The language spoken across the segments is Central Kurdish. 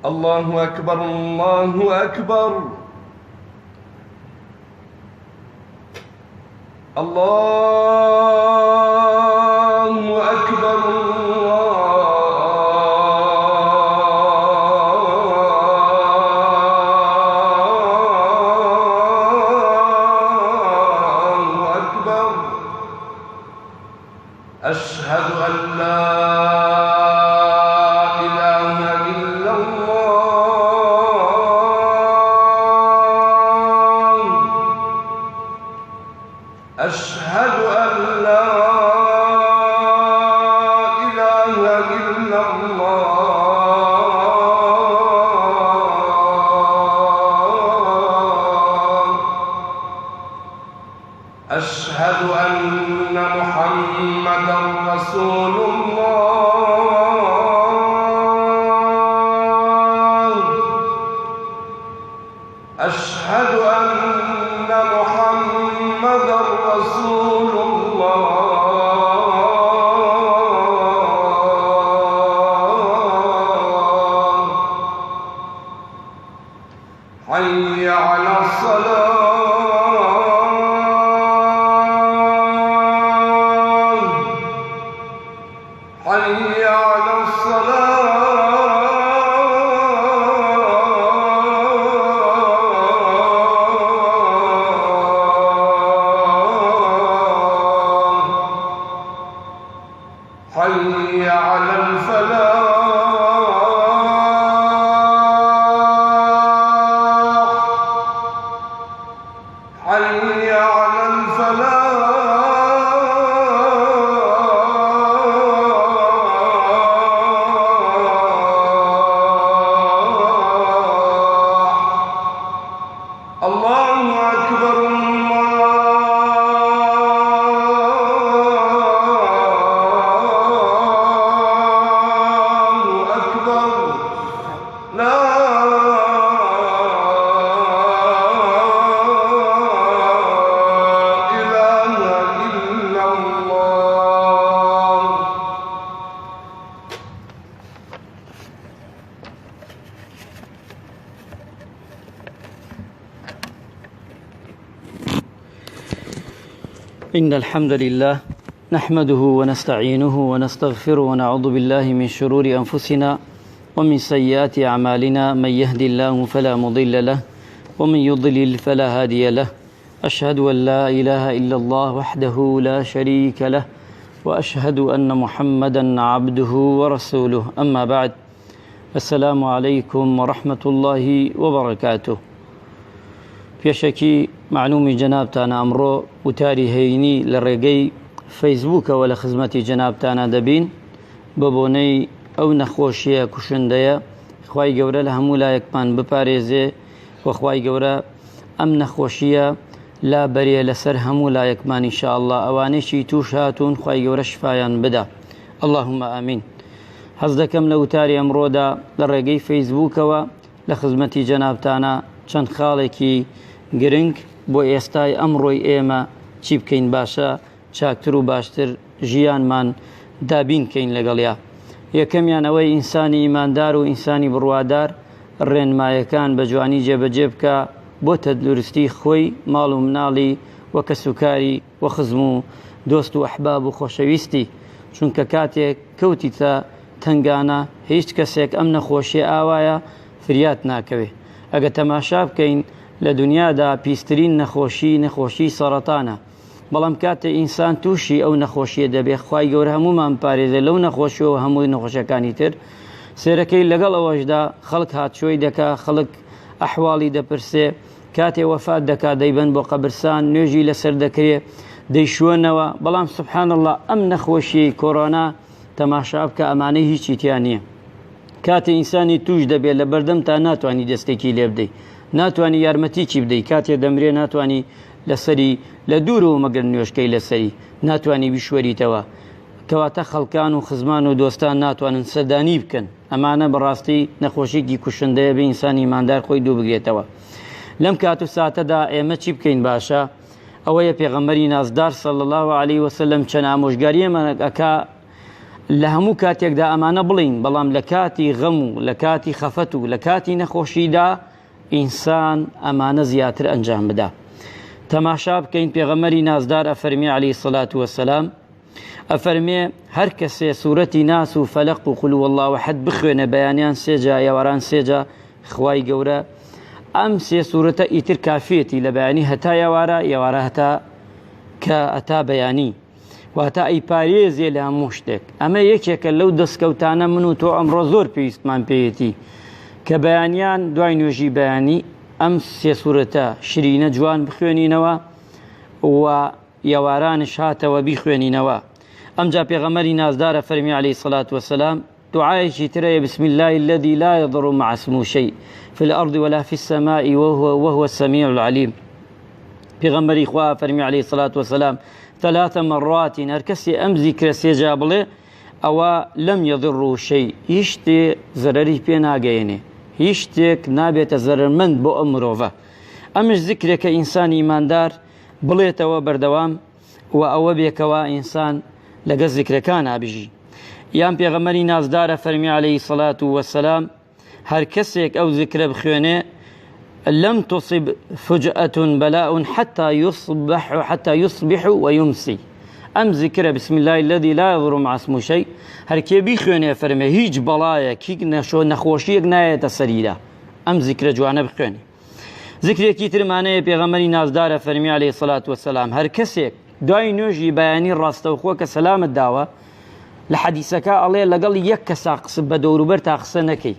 الله أكبر الله أكبر الله أكبر الله أكبر أشهد أن لا أشهد أن لا إله إلا الله أشهد أن محمدا رسول الله أشهد أن محمدا رسول الله حي على الصلاة حي على حي على الفلاح حي على الفلاح الله أكبر إن الحمد لله نحمده ونستعينه ونستغفره ونعوذ بالله من شرور أنفسنا ومن سيئات أعمالنا من يهدي الله فلا مضل له ومن يضلل فلا هادي له أشهد أن لا إله إلا الله وحده لا شريك له وأشهد أن محمدا عبده ورسوله أما بعد السلام عليكم ورحمة الله وبركاته پێشەکی معلومی جەنابتانە ئەمڕۆ وتاری هەینی لە ڕێگەی فەیسبووکەوە لە خزمەتی جەنابتانە دەبین بە بۆنەی ئەو نەخۆشیە کوشندەیە خوای گەورە لە هەموو لایەکمان بپارێزێ وەخوای گەورە ئەم نەخۆشیە لا بەرێ لەسەر هەموو لایەکمان ئینشاءالله ئەوانەیشی توش هاتوون خوای گەورە شفایان بدا اللهم ئامین حەز دەکەم لە وتاری ئەمڕۆدا لە ڕێگەی فەیسبووکەوە لە خزمەتی جەنابتانە چەند خاڵێکی گرنگ بۆ ئێستای ئەمڕۆی ئێمە چی بکەین باشە چاکتر و باشتر ژیانمان دابین کەین لەگەڵیا یەکەمیان ئەوەی ئینسانی ئیماندار و ئینسانی بڕوادار ڕێنمایەکان بە جوانی جێبەجێ بکە بۆ تەندروستی خۆی ماڵ و مناڵی وە کەسوکاری وە خزم و دۆست و ئەحباب و خۆشەویستی چونکە کاتێک کەوتیتە تنگانە هیچ کەسێک ئەم نەخۆشیە ئاوایە فریات ناکەوێ ئەگە تەماشا بکەین لە دنیادا پیسترین نەخۆشی سەرەتانە بەڵام کاتێ ئینسان تووشی ئەو نەخۆشیە دەبێ خوای گەورە هەمومان پارێزێ لەو نەخۆشیەوە هەمووی نەخۆشیەکانی تر سێرەکەی لەگەڵ ئەوەشدا خەڵک هاتشۆی دەکا خەڵک ئەحواڵی دەپرسێ کاتێ وەفات دەکا دەیبەن بۆ قەبرستان نوێژی لەسەر دەکرێ دەیشوێنەوە بەڵام سوبحان الله ئەم نەخۆشی کۆڕۆنا تەماشا بکە ئەمانەی هیچی تیان نییە کاتێ ئینسانی توش دەبێت لە بەردەم تا ناتوانانی دەستێکی لێ بدەیت ناتوانانی یارمەتیکی بدەیت کاتێ دەمرێ ناتوانانی لەسەری لە دوورەوە مەگەر نوێشکەی لەسەری ناتوانانی بیشوەریتەوە کەواتە خەڵکان و خزمان و دۆستان ناتوانن سەردانی بکەن. ئەمانە بەڕاستی نەخۆشیێکی کوشندەیە بە ئینسانی ئیماندار خۆی دوو بگرێتەوە. لەم کات و ساتەدا ئێمە چی بکەین باشە؟ ئەوەیە پێغەمبەری نازدار صلی الله علیه وسلم چەند ئامۆژگاریەمان ئەکا لە هەموو کاتێکدا ئەمانە بڵین، بەڵام لە کاتی غەم و لە کاتی خەفەت و لە کاتی نەخۆشیدا ئینسان ئەمانە زیاتر ئەنجام بدا. تەماشا بکەین پێغەمبەری نازدار ئەفەرمێ عەلەیهی سەڵات وەسەلام، ئەفەرمێ هەر کەسێ سوورەتی ناس و فەلەق و قول هوالله ئەحەد بخوێنە بەیانیان سێجا یاوەران سێجا، خوای گەورە ئەم سێ سوورەتە ئیتر کافێتی لە بەیانی هەتا یاوارە هەتا کە ئەتا بەیانی، واتە ئەیپارێزێ لە هەموو شتێک. ئەمە یەکێکە لەو دەستکەوتانە من و تۆ ئەمڕۆ زۆر پێویستمان پێیەتی کە بەیانیان دوای نوێژی بەیانی ئەم سێ سوورەتە شرینە جوان بخوێنینەوە و یاوارانش هاتەوە بیخوێنینەوە. ئەمجا پێغەمبەری نازدارە فەرمی عەلەیهی سەڵات وەسەلام دوعایەکی ترەیە بسم الله الذي لا يضر مع اسمه شيء في الأرض ولا في السماء وهو السميع العليم. پێغەمبەری خوا فەرمی عەلەیهی سەڵات وەسەلام 3 مرات هەر کەسێ ئەم زیکرە سێجا بڵێ ئەوە لەم يضره شيء، هیچ شتێ زەرەری پێ ناگەیەنێ، هیچ شتێک نابێتە زەرمەند بۆ ئەم مرۆڤە. ئەمش زیکرێکە ئینسانی ئیماندار بڵێتەوە بەردەوام و ئەوە بێکەوە ئینسان لەگەڵ زیکرەکان ئابژی. یان پێغەمبەری نازدارە فەرمی عەلەیهی سەڵات وەسەلام هەر کەسێک ئەو زیکرە بخوێنێ لم تصب فجأة بلاء حتى يصبح ويمسي. ئەم زیکرە بسم الله الذي لا يضر مع اسمه شيء هەر کێ بیخوێنێ فەرمێ هیچ بەڵایەک هیچ نەخۆشیەک نایەتە سەریدا، ئەم زیکرە جوانە بخوێنێ. زیکرێکی ترمانەیە پێغەمبەری نازدارە فەرمی عەلەیهی سەڵات وەسەلام هەر کەسێک دوای نوێژی بەیانی ڕاستەوخۆ کە سەلامت داوە لە حەدیسەکە ئەڵێ لەگەڵ یەک کەسا قسە بە دەوروبەر تا قسە نەکەی،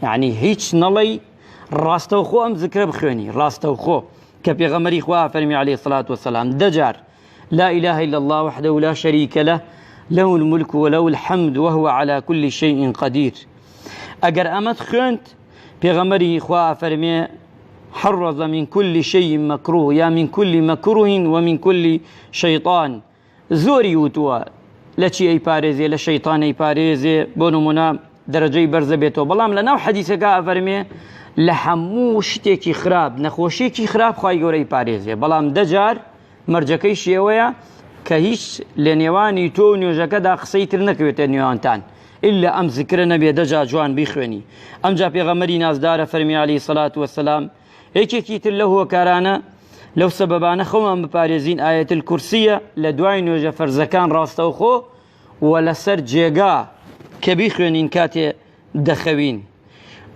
یعنی هیچ نەڵەی ڕاستەوخۆ ئەم زیکرە بخوێنی ڕاستەوخۆ کە پێغەمبەری خوا فەرمی عەلەیهی سەڵات وەسەلام 10 جار لا إله إلا الله وحده لا شريك له له الملك وله الحمد وهو على كل شيء قدير. ئەگەر ئەمەت خوێنت پێغەمبەری خوا فەرمێ حرز من كل شيء مكروه يا من كل مكروه ومن كل شيطان. زۆری وتووە لە چی ئەیپارێزێ، لە شەیطان ئەیپارێزێ، بۆ نمونە دەرەجەی بەرزە بێتەوە، بەڵام لە ناو حەدیسەکە ئەفەرمێ لە هەموو شتێکی خراپ نەخۆشیێکی خراپ خوای گەورە ئەیپارێزێ، بەڵام 10 جار مەرجەکەی شێوەیە کە هیچ لە نێوانی تۆ و نوێژەکەدا قسەی تر نەکەوێتە نێوانتان ئللا ئەم زیکرە نەبێ 10 جار جوان بیخوێنی. ئەمجا پێغەمبەری نازدارە فەرمی عەلەیهی سەڵات وەسەلام یەکێکی تر لە هۆکارانە لەو سەبەبانە خەومان بپارێزین ئایەتل کورسیە لە دوای نوێژە فەرزەکان ڕاستەوخۆ و لەسەر جێگا کە بیخوێنین کاتێ دەخەوین.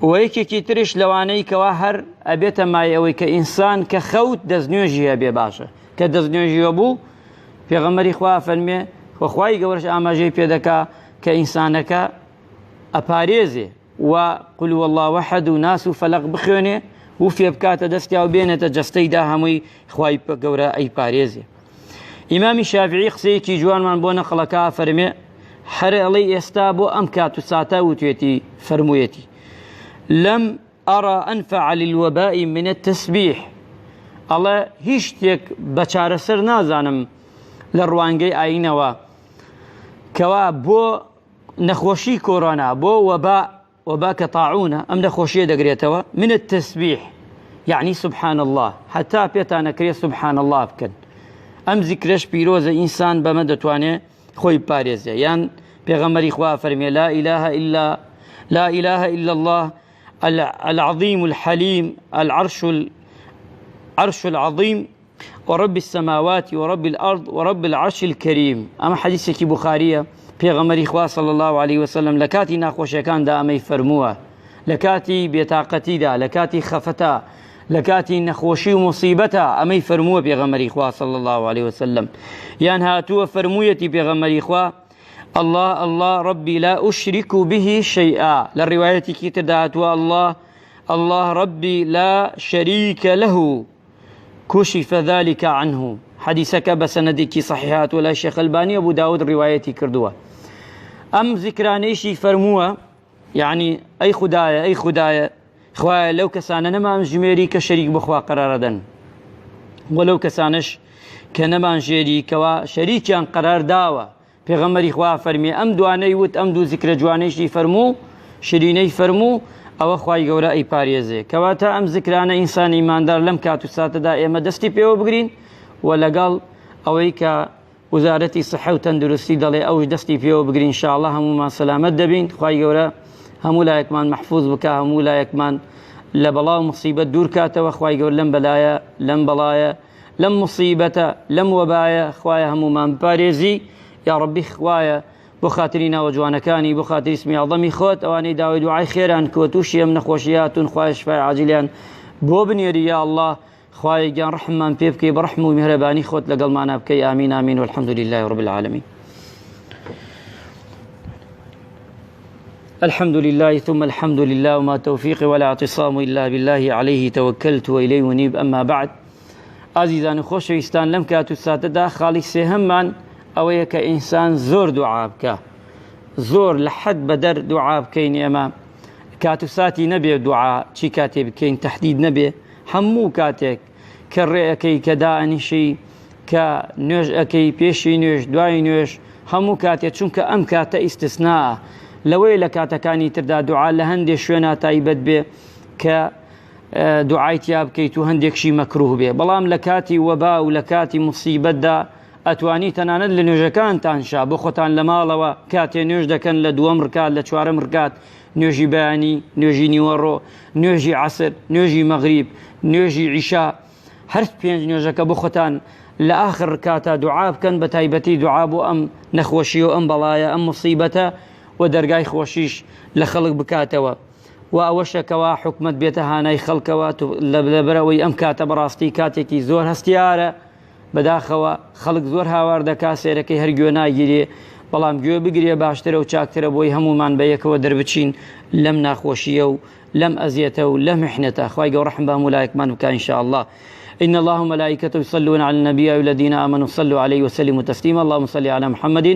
و یەکێکی تریش لەوانەی کەوا هەر ئەبێتە مایەوەی کە ئینسان کە خەوت دەستنوێژی هەبێ باشە، کە دەستنوێژیوە بوو پێغەمبەری خوا فەرمێ خوای گەورەش ئاماژەی پێدەکا کە ئینسانەکە ئەپارێزێ و قول هوالله ئەحەد و ناس و فەلەق بخوێنێ و فێ بکاتە دەستیا و بێنێتە جەستەیدا هەمووی خوای گەورە ئەیپارێزێ. ئیمامی شافعی قسەیەکی جوانمان بۆ نەقڵەکە فەرمێ هەر ئەڵێ ئێستا بۆ ئەم کات و ساتە وتوێتی فەرموویەتی لەم ئەرە ئەنفع للوەباء من التەسبیح. ئەڵێ هیچ شتێک بە چارەسەر نازانم لە ڕوانگەی ئاینەوە کەوا بۆ نەخۆشی کۆرۆنا بۆ وەبا کە تاعونە ئەم نەخۆشیە دەگرێتەوە من التەسبیح، یعنی سبحان الله، هەتا پێتان نەکرێ سبحان الله بکەن. ئەم زیکرەش پیرۆزە ئینسان بەمە دەتوانێت خۆی پارێزێ. یان پێغەمبەری خوا فەرمێ لا إله إلا الله العظيم الحليم العرش العظيم ورب السماوات ورب الأرض ورب العرش الكريم. أما حديثك بخارية پێغەمبەری خوا صلى الله عليه وسلم لە کاتی ناخۆشیەکاندا ئەمەی فەرمووە، لە کاتی بێتاقەتیدا، لە کاتی خەفەتە، لە کاتی نەخۆشی و مصیبەتە ئەمەی فەرمووە پێغەمبەری خوا صلى الله عليه وسلم. یان هاتووە فەرموویەتی پێغەمبەری خوا الله ربي لا أشرك به شيئا. للرواية تدعت الله ربي لا شريك له كشف ذلك عنه. حديثك بسندك صحيحات ولا شيخ الباني أبو داود روايتي كردوه. أم ذكرانيشي فرموه يعني أي خدايا خوايا لو كسانا نما جميري كشريك بخوا قراردن، ولو كسانش كنما جيري كوا شريكيان قرار داوة پێغەمبەری خوا فەرمی ئەم دوانەی وت ئەم دوو زیکرە جوانەیشی فەرموو شرینەی فەرموو ئەوە خوای گەورە ئەیپارێزێ کەواتە ئەم زیکرانە ئینسانی ئیماندار لەم کات و ساتەدا ئێمە دەستی پێوە بگرین و لەگەڵ ئەوەی کە وزارەتی سەحە و تەندروستی دەڵێ ئەوش دەستی پێوە بگرین ئینشاءڵڵا هەمومان سەلامەت دەبین خوای گەورە هەموو لایەکمان مەحفوظ بکە هەموو لایەکمان لە بەڵا و مصیبەت دوور کاتەوە خوای گەورە لەم بەلایە لەم بەڵایە لەم مصیبەتە لەم وەبایە خوایە هەمومان بپارێزی یا ڕەبی خوایە بۆ خاتری ناوە جوانەکانی بۆ خاتری اسمی عەظەمی خۆت ئەوانەی داوای دوعای خێران کە تووشی ئەم نەخۆشیاتون خوای شفای عاجلیان بۆ بنێری یا الله خوای گیان ڕحممان پێ بکەی بە ڕحم و میهرەبانی خۆت لەگەڵمانە بکەی ئامین ئامین والحەمد لله رب العالمین الحمد لله ثم الحمد لله وما توفيقي ولا اعتصام إلا بالله عليه توكلت وإليه ونيب أما بعد عزيزان خۆشەویستان لەم کات و ساتەدا خاڵی سێهەممان ئەوەیە کە ئینسان زۆر دوعا بکە زۆر لە حەد بەدەر دوعا بکەین ئێمە کات و ساتی نەبێ دوعا چی کاتێ بکەین تەحدید نەبێ هەموو کاتێک کە ڕێەکەی کە دائنیشی کە نوێژ ئەەکەی پێشی نوێژ دوای نوێژ هەموو کاتێک چونکە ئەم کاتە ئیستثناء لەوەی لە کاتەکانی تردا دوعا لە هەندێک شوێنە تایبەت بێ کە دوعای تیا بکەیت و هەندێکشی مەکروه بێ بەڵام لە کاتی وەبا و لە کاتی موسیبەتدا ئەتوانی تەنانەت لە نوێژەکانتانشا بۆ خۆتان لە ماڵەوە کاتێ نوێژ دەکەن لە دووەم ڕکات لە چوارەم ڕکات نوێژی بەیانی نوێژی نیوەڕۆ نوێژی عەسر نوێژی مەغریب نوێژی عیشا هەر پێنج نوێژەکە بۆ خۆتان لە ئاخر ڕکاتە دوعا بکەن بە تایبەتی دوعا بۆ ئەم نەخۆشی و ئەم بەڵایە ئەم موسیبەتە و دەرگای خۆشیش لە خەڵک بکاتەوە و ئەوەشەکەوە حکومت بێتە هانای خەڵکەوە لەبەرەوەی ئەم کاتە بەڕاستی کاتێکی زۆر هەستیارە بەداخەوە خەڵک زۆر هاوار دەکا سێرەکەی هەر گوێ ناگیرێ بەڵام گوێ بگرێ باشترە و چاکترە بۆی هەمومان بەیەکەوە دەربچین لەم ناخۆشیە و لەم ئەزیەتە و لەم محنەتە خوای گەورە ڕەحم بە هەموو لایەکمان بکە ئینشاءالله إن الله وملائكته يصلون على النبي والذين آمنوا صلوا عليه وسلموا تسليما اللهم صل على محمد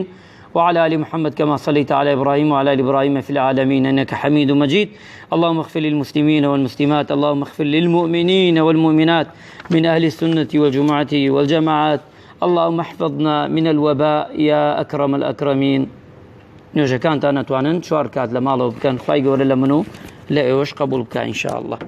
وعلى آل محمد كما صليت على إبراهيم وعلى آل إبراهيم في العالمين إنك حميد مجيد اللهم اغفر للمسلمين والمسلمات اللهم اغفر للمؤمنين والمؤمنات من أهل السنة والجمعة والجماعات اللهم احفظنا من الوباء يا أكرم الأكرمين نوجكان تانا توانن شوار كات لمالو بكان خواي قول لمنو لا إيوش قبول بك إن شاء الله